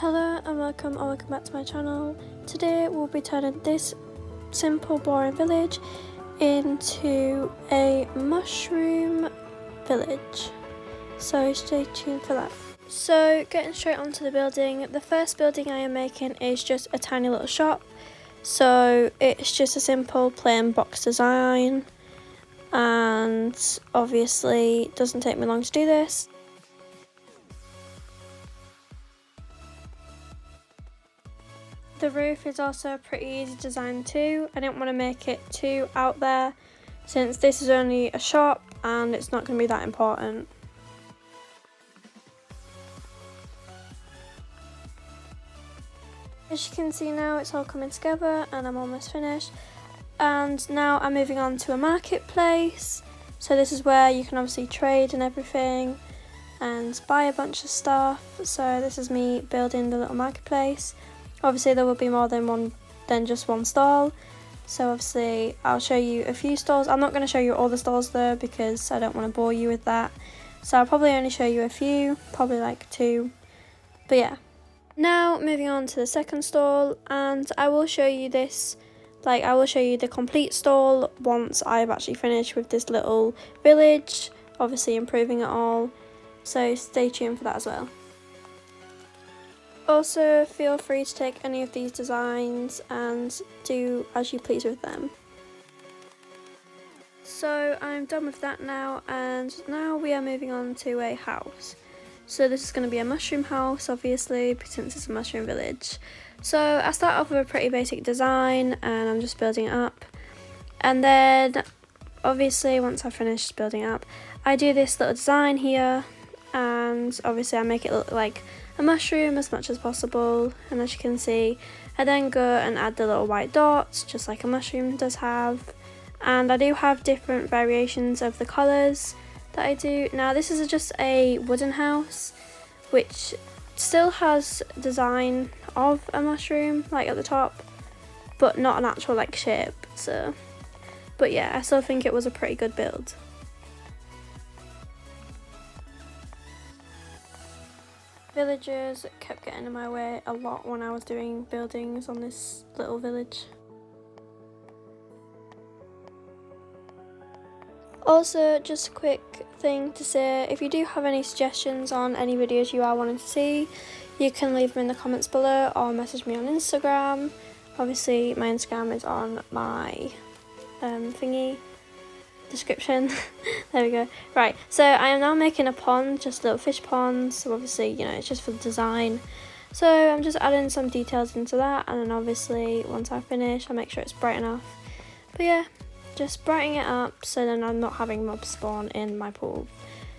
Hello and welcome back to my channel. Today we'll be turning this simple boring village into a mushroom village, so stay tuned for that. So getting straight onto the building, the first building I am making is just a tiny little shop. So it's just a simple plain box design, and obviously it doesn't take me long to do this. The roof is also a pretty easy design too. I didn't want to make it too out there since this is only a shop and it's not going to be that important. As you can see now, it's all coming together and I'm almost finished. And now I'm moving on to a marketplace. So this is where you can obviously trade and everything and buy a bunch of stuff. So this is me building the little marketplace. Obviously there will be more than just one stall, so obviously I'll show you a few stalls. I'm not going to show you all the stalls though because I don't want to bore you with that, so I'll probably only show you a few, probably like 2, but yeah. Now moving on to the second stall, and I will show you this, I will show you the complete stall once I've actually finished with this little village, obviously improving it all, so stay tuned for that as well. Also, feel free to take any of these designs and do as you please with them. So I'm done with that now, and now we are moving on to a house. So this is going to be a mushroom house, obviously, since it's a mushroom village. So I start off with a pretty basic design and I'm just building it up. And then obviously once I've finished building it up, I do this little design here, and obviously I make it look like a mushroom as much as possible, and as you can see I then go and add the little white dots just like a mushroom does have, and I do have different variations of the colours that I do. Now this is just a wooden house which still has design of a mushroom like at the top, but not an actual like shape, so but yeah, I still think it was a pretty good build. Villagers kept getting in my way a lot when I was doing buildings on this little village. Also, just a quick thing to say, if you do have any suggestions on any videos you are wanting to see, you can leave them in the comments below or message me on Instagram. Obviously my Instagram is on my thingy description. There we go. Right, so I am now making a pond, just a little fish pond, so obviously, you know, it's just for the design. So I'm just adding some details into that, and then obviously once I finish I'll make sure it's bright enough. But yeah, just brightening it up so then I'm not having mobs spawn in my pool.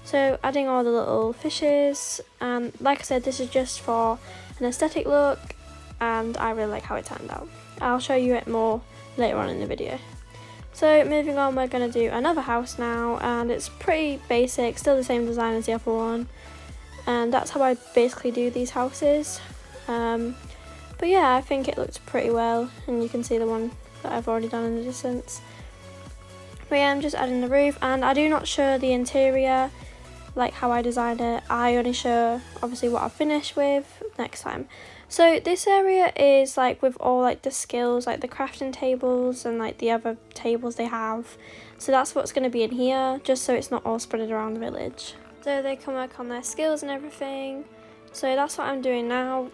So adding all the little fishes, and like I said, this is just for an aesthetic look and I really like how it turned out. I'll show you it more later on in the video. So moving on, we're going to do another house now, and it's pretty basic, still the same design as the other one, and that's how I basically do these houses. But yeah, I think it looked pretty well, and you can see the one that I've already done in the distance. But yeah, I'm just adding the roof, and I do not show the interior like how I designed it. I only show obviously what I finish with next time. So this area is like with all like the skills, like the crafting tables and like the other tables they have. So that's what's going to be in here, just so it's not all spread around the village. So they can work on their skills and everything. So that's what I'm doing now.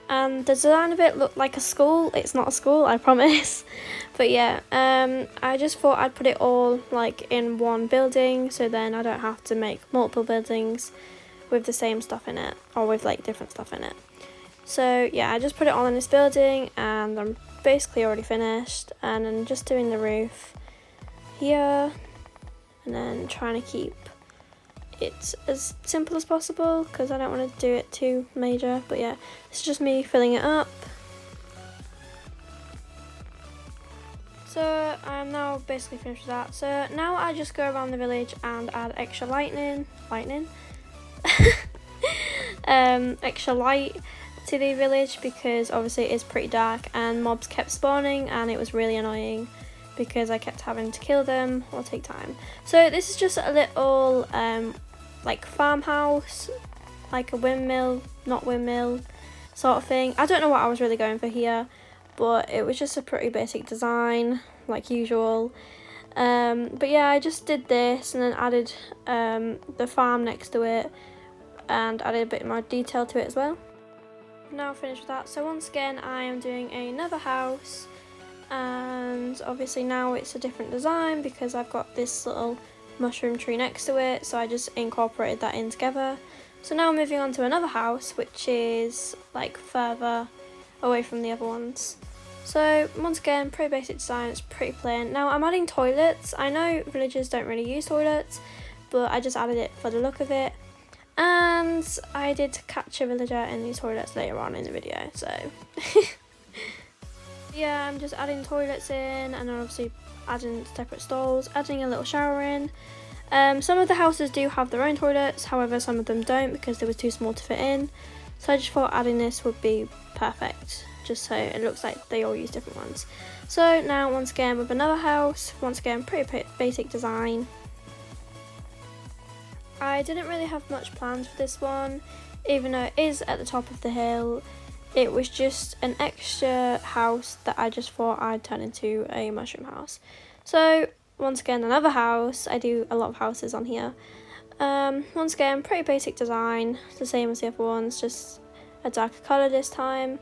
And the design of it looked like a school. It's not a school, I promise. But yeah, I just thought I'd put it all like in one building, so then I don't have to make multiple buildings with the same stuff in it, or with like different stuff in it. So yeah, I just put it all in this building, and I'm basically already finished, and I'm just doing the roof here, and then trying to keep it as simple as possible because I don't want to do it too major. But yeah, it's just me filling it up. So I'm now basically finished with that. So now I just go around the village and add extra extra light to the village, because obviously it is pretty dark and mobs kept spawning and it was really annoying because I kept having to kill them or take time. So this is just a little like farmhouse, like a windmill, not windmill, sort of thing. I don't know what I was really going for here, but it was just a pretty basic design like usual. But yeah, I just did this and then added the farm next to it and added a bit more detail to it as well. Now finished with that, so once again I am doing another house, and obviously now it's a different design because I've got this little mushroom tree next to it, so I just incorporated that in together. So now I'm moving on to another house which is like further away from the other ones. So once again, pretty basic design, it's pretty plain. Now I'm adding toilets. I know villagers don't really use toilets, but I just added it for the look of it. And I did catch a villager in these toilets later on in the video, so yeah, I'm just adding toilets in, and then obviously adding separate stalls, adding a little shower in. Some of the houses do have their own toilets, however some of them don't because they were too small to fit in. So I just thought adding this would be perfect, just so it looks like they all use different ones. So now once again with another house, once again pretty basic design. I didn't really have much plans for this one, even though it is at the top of the hill. It was just an extra house that I just thought I'd turn into a mushroom house. So once again, another house. I do a lot of houses on here. Once again, pretty basic design, the same as the other ones, just a darker colour this time.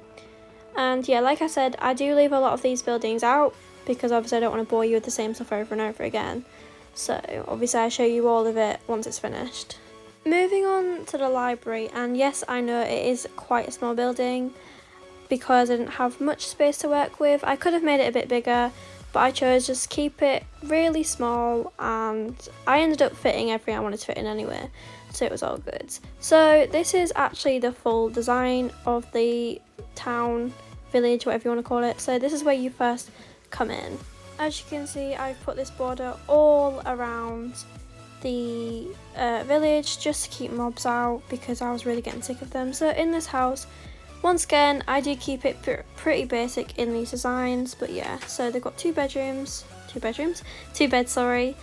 And yeah, like I said, I do leave a lot of these buildings out because obviously I don't want to bore you with the same stuff over and over again. So obviously I show you all of it once it's finished. Moving on to the library, and yes, I know it is quite a small building because I didn't have much space to work with. I could have made it a bit bigger, but I chose just keep it really small, and I ended up fitting everything I wanted to fit in anyway, so it was all good. So this is actually the full design of the town, village, whatever you want to call it. So this is where you first come in. As you can see, I've put this border all around the village just to keep mobs out because I was really getting sick of them. So in this house, once again, I do keep it pretty basic in these designs, but yeah, so they've got two beds, sorry,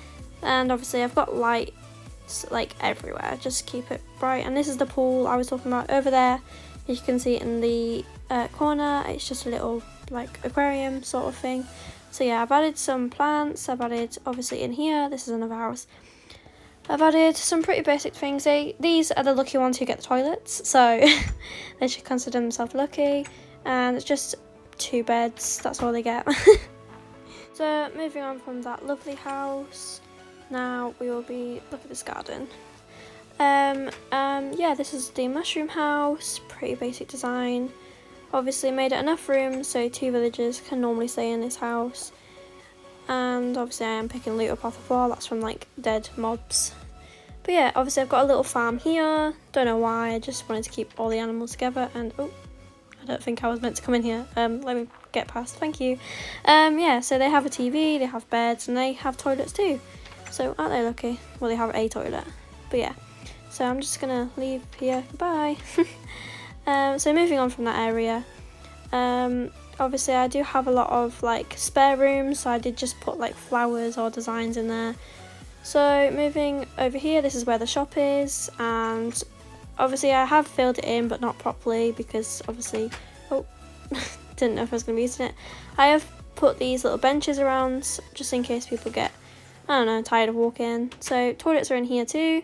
and obviously I've got lights like everywhere, just keep it bright. And this is the pool I was talking about over there. You can see it in the corner. It's just a little like aquarium sort of thing. So yeah, I've added some plants. I've added obviously in here, this is another house, I've added some pretty basic things. These are the lucky ones who get the toilets, so they should consider themselves lucky. And it's just 2 beds, that's all they get. So moving on from that lovely house, now we will be, look at this garden. Yeah, this is the mushroom house, pretty basic design. Obviously made it enough room so 2 villagers can normally stay in this house. And obviously I am picking loot up off the floor, that's from like dead mobs. But yeah, obviously I've got a little farm here, don't know why, I just wanted to keep all the animals together. And oh, I don't think I was meant to come in here, let me get past, thank you. Yeah, so they have a TV, they have beds, and they have toilets too. So aren't they lucky? Well, they have a toilet, but yeah. So I'm just gonna leave here, goodbye. So moving on from that area, obviously I do have a lot of like spare rooms, so I did just put like flowers or designs in there. So moving over here, this is where the shop is, and obviously I have filled it in but not properly because obviously, oh, didn't know if I was going to be using it. I have put these little benches around just in case people get, I don't know, tired of walking. So toilets are in here too.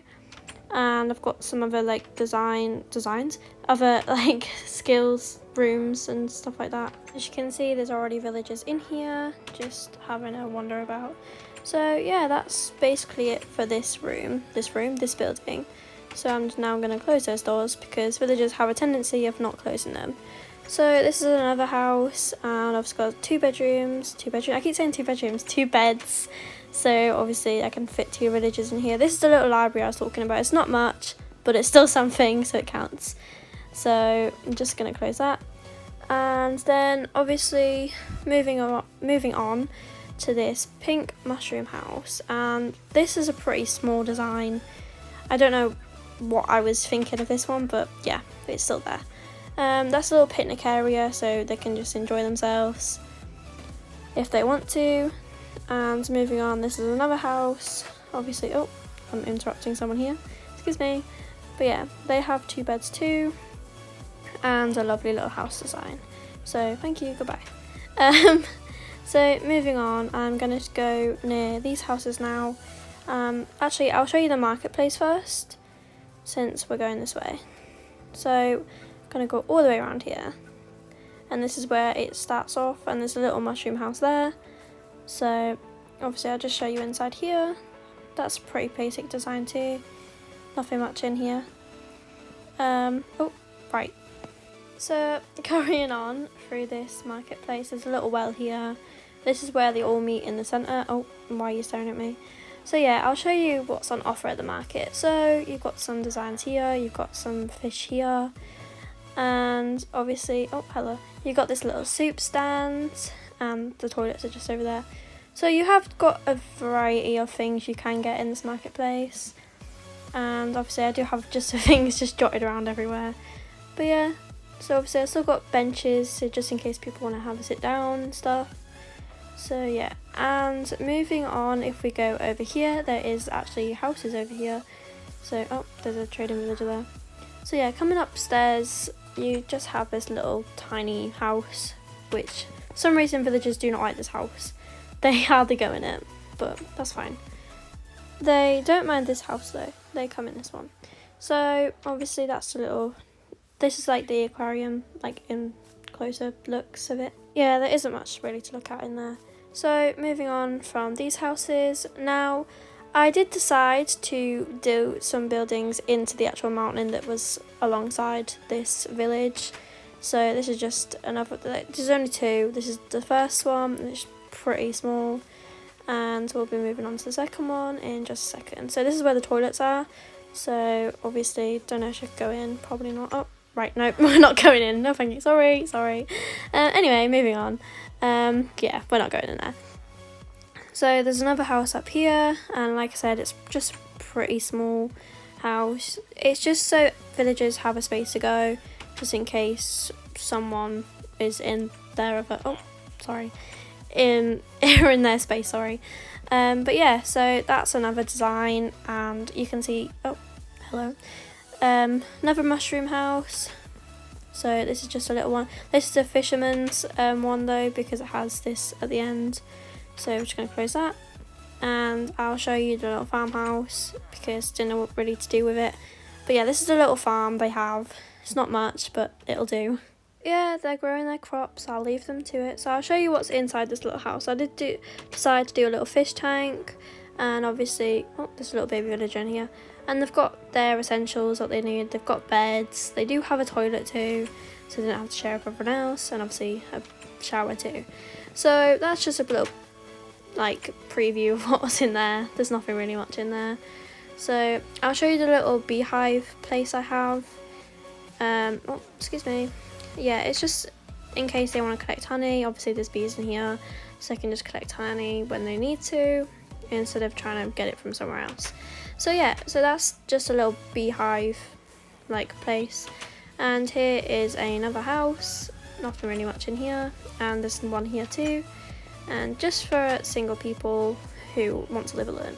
And I've got some other like designs, other like skills rooms and stuff like that. As you can see, there's already villagers in here just having a wander about. So yeah, that's basically it for this building. So I'm now going to close those doors because villagers have a tendency of not closing them. So this is another house, and I've got 2 bedrooms, I keep saying 2 bedrooms, 2 beds. So obviously I can fit 2 villagers in here. This is the little library I was talking about. It's not much, but it's still something, so it counts. So I'm just going to close that. And then obviously moving on to this pink mushroom house. And this is a pretty small design. I don't know what I was thinking of this one, but yeah, it's still there. That's a little picnic area, so they can just enjoy themselves if they want to. And moving on, this is another house. Obviously, oh, I'm interrupting someone here, excuse me. But yeah, they have 2 beds too. and a lovely little house design. So thank you, goodbye. So moving on, I'm gonna go near these houses now. Actually, I'll show you the marketplace first, since we're going this way. So I'm gonna go all the way around here, and this is where it starts off, and there's a little mushroom house there. So obviously I'll just show you inside here. That's pretty basic design too, nothing much in here. Oh, right. So carrying on through this marketplace, there's a little well here. This is where they all meet in the centre. Oh, why are you staring at me? So yeah, I'll show you what's on offer at the market. So you've got some designs here, you've got some fish here, and obviously, oh hello, you've got this little soup stand, and the toilets are just over there. So you have got a variety of things you can get in this marketplace, and obviously I do have just the things just jotted around everywhere. But yeah, so obviously I've still got benches, so just in case people want to have a sit down and stuff. So yeah, and moving on, if we go over here, there is actually houses over here. So, oh, there's a trading villager there. So yeah, coming upstairs, you just have this little tiny house, which for some reason villagers do not like this house. They hardly go in it, but that's fine. They don't mind this house though, they come in this one. So obviously that's a little, this is like the aquarium, like in closer looks of it. Yeah, there isn't much really to look at in there. So moving on from these houses, now I did decide to do some buildings into the actual mountain that was alongside this village. So this is just another, there's only two. This is the first one, and it's pretty small, and we'll be moving on to the second one in just a second. So this is where the toilets are. So obviously, don't know if I should go in, probably not. Oh, right, no, we're not going in. No, thank you. Sorry. Anyway, moving on. Yeah, we're not going in there. So there's another house up here, and like I said, it's just pretty small house. It's just so villagers have a space to go, just in case someone is in their other. Oh, sorry. In their space, sorry. But yeah, so that's another design, and you can see. Oh, hello. Another mushroom house. So this is just a little one. This is a fisherman's one though, because it has this at the end. So we're just going to close that, and I'll show you the little farmhouse because I didn't know what really to do with it. But yeah, this is a little farm they have. It's not much, but it'll do. Yeah, they're growing their crops. I'll leave them to it. So I'll show you what's inside this little house. I did decide to do a little fish tank, and obviously, oh, there's a little baby villager in here. And they've got their essentials, what they need. They've got beds. They do have a toilet too, so they don't have to share with everyone else, and obviously a shower too. So that's just a little like preview of what was in there. There's nothing really much in there. So I'll show you the little beehive place I have. Oh, excuse me. Yeah, it's just in case they want to collect honey. Obviously there's bees in here, so they can just collect honey when they need to, instead of trying to get it from somewhere else. So yeah, so that's just a little beehive like place. And here is another house, nothing really much in here, and there's one here too, and just for single people who want to live alone.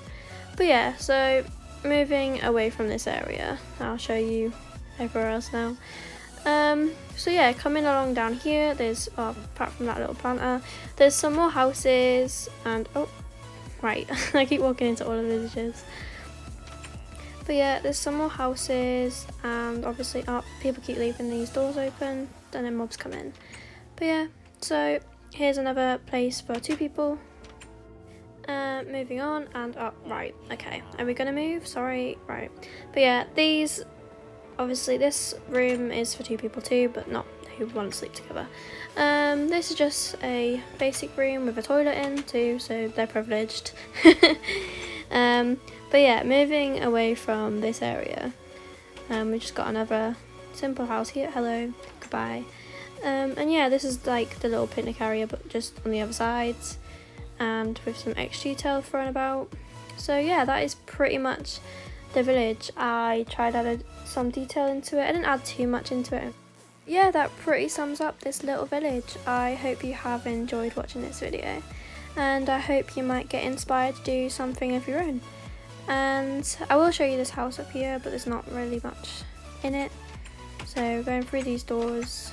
But yeah, so moving away from this area, I'll show you everywhere else now. So yeah, coming along down here, there's, apart from that little planter, there's some more houses, and oh, right, I keep walking into all of the villages. But yeah, there's some more houses, and obviously, people keep leaving these doors open, and then mobs come in. But yeah, so here's another place for two people. Moving on, and right, okay, are we gonna move? Sorry, right. But yeah, these, obviously this room is for two people too, but not who want to sleep together. This is just a basic room with a toilet in too, so they're privileged. But yeah, moving away from this area, we just got another simple house here. Hello, goodbye. And yeah, this is like the little picnic area, but just on the other sides, and with some extra detail thrown about. So yeah, that is pretty much the village. I tried to add some detail into it. I didn't add too much into it. Yeah, that pretty sums up this little village. I hope you have enjoyed watching this video, and I hope you might get inspired to do something of your own. And I will show you this house up here, but there's not really much in it. So So going through these doors,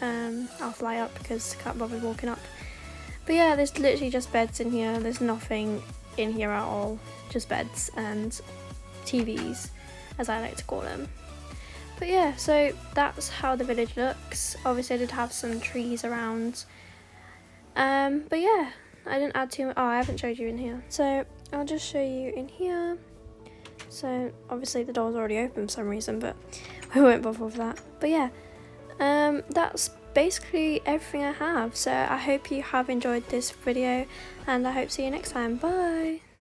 I'll fly up because I can't bother walking up. But yeah, there's literally just beds in here. There's nothing in here at all, just beds and TVs, as I like to call them. But yeah, so that's how the village looks. Obviously I did have some trees around, but yeah, I didn't add too much. Oh, I haven't showed you in here, so I'll just show you in here. So obviously the door's already open for some reason, but I won't bother with that. But yeah, that's basically everything I have. So I hope you have enjoyed this video, and I hope to see you next time. Bye.